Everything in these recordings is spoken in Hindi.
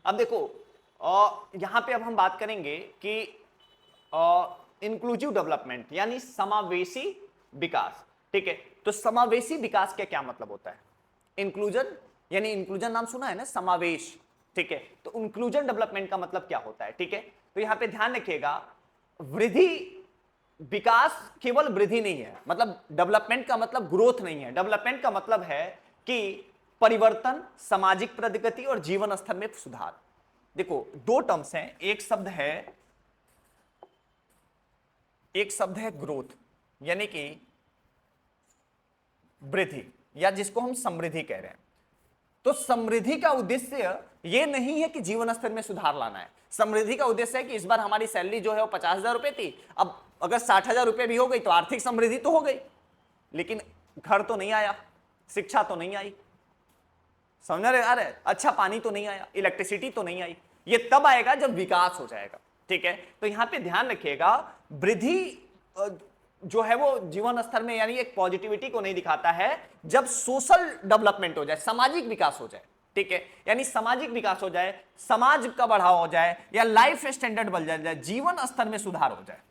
अब देखो यहां पे अब हम बात करेंगे कि इंक्लूसिव डेवलपमेंट यानी समावेशी विकास। ठीक है, तो समावेशी विकास का क्या मतलब होता है? इंक्लूजन यानी इंक्लूजन नाम सुना है ना, समावेश। ठीक है, तो इंक्लूजन डेवलपमेंट का मतलब क्या होता है? ठीक है, तो यहां पे ध्यान रखिएगा, वृद्धि विकास केवल वृद्धि नहीं है, मतलब डेवलपमेंट का मतलब ग्रोथ नहीं है। डेवलपमेंट का मतलब है कि परिवर्तन, सामाजिक प्रगति और जीवन स्तर में सुधार। देखो दो टर्म्स हैं, एक शब्द है ग्रोथ यानी कि वृद्धि, या जिसको हम समृद्धि कह रहे हैं। तो समृद्धि का उद्देश्य यह नहीं है कि जीवन स्तर में सुधार लाना है। समृद्धि का उद्देश्य है कि इस बार हमारी सैलरी जो है वो 50,000 रुपए थी, अब अगर 60,000 रुपए भी हो गई तो आर्थिक समृद्धि तो हो गई, लेकिन घर तो नहीं आया, शिक्षा तो नहीं आई, समझ रहे आ रहे, अच्छा पानी तो नहीं आया, इलेक्ट्रिसिटी तो नहीं आई। ये तब आएगा जब विकास हो जाएगा। ठीक है, तो यहां पे ध्यान रखिएगा, वृद्धि जो है वो जीवन स्तर में यानी एक पॉजिटिविटी को नहीं दिखाता है, जब सोशल डेवलपमेंट हो जाए, सामाजिक विकास हो जाए। ठीक है, यानी सामाजिक विकास हो जाए, समाज का बढ़ावा हो जाए, या लाइफ स्टैंडर्ड बढ़ जाए, जीवन स्तर में सुधार हो जाए,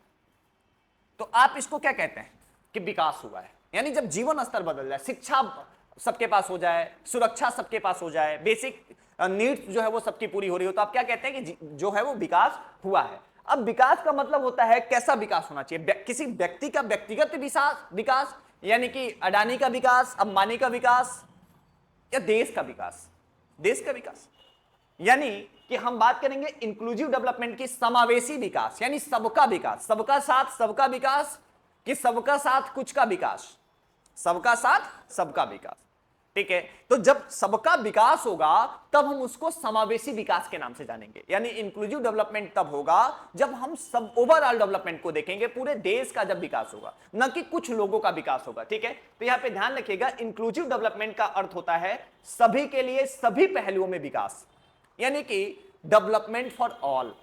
तो आप इसको क्या कहते हैं कि विकास हुआ है। यानी जब जीवन स्तर बदल जाए, शिक्षा सबके पास हो जाए, सुरक्षा सबके पास हो जाए, बेसिक नीड्स जो है वो सबकी पूरी हो रही हो, तो आप क्या कहते हैं कि जो है वो विकास हुआ है। अब विकास का मतलब होता है कैसा विकास होना चाहिए, किसी व्यक्ति का व्यक्तिगत विकास यानी कि अडानी का विकास, अंबानी का विकास, या देश का विकास। देश का विकास यानी कि हम बात करेंगे इंक्लूसिव डेवलपमेंट की, समावेशी विकास यानी सबका विकास, सबका साथ सबका विकास, कि सबका साथ कुछ का विकास, सबका साथ सबका विकास। ठीक है, तो जब सबका विकास होगा तब हम उसको समावेशी विकास के नाम से जानेंगे। यानी इंक्लूसिव डेवलपमेंट तब होगा जब हम सब ओवरऑल डेवलपमेंट को देखेंगे, पूरे देश का जब विकास होगा, न कि कुछ लोगों का विकास होगा। ठीक है, तो यहां पे ध्यान रखिएगा, इंक्लूसिव डेवलपमेंट का अर्थ होता है सभी के लिए सभी पहलुओं में विकास, यानी कि डेवलपमेंट फॉर ऑल,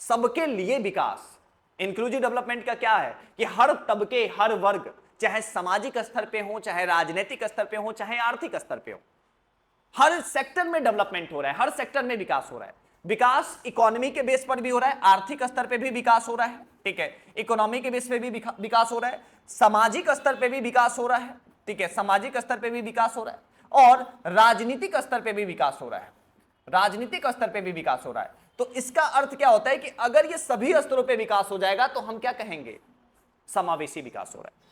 सबके लिए विकास। इंक्लूसिव डेवलपमेंट का क्या है कि हर तबके, हर वर्ग, चाहे सामाजिक स्तर पे हो, चाहे राजनीतिक स्तर पे हो, चाहे आर्थिक स्तर पे हो, हर सेक्टर में डेवलपमेंट हो रहा है, हर सेक्टर में विकास हो रहा है। विकास इकोनॉमी के बेस पर भी हो रहा है, आर्थिक स्तर पे भी विकास हो रहा है। ठीक है, इकोनॉमी के बेस पे भी विकास हो रहा है, सामाजिक स्तर पे भी विकास हो रहा है। ठीक है, सामाजिक स्तर पे भी विकास हो रहा है, और राजनीतिक स्तर पे भी विकास हो रहा है, राजनीतिक स्तर पे भी विकास हो रहा है। तो इसका अर्थ क्या होता है कि अगर ये सभी स्तरों पे विकास हो जाएगा तो हम क्या कहेंगे, समावेशी विकास हो रहा है।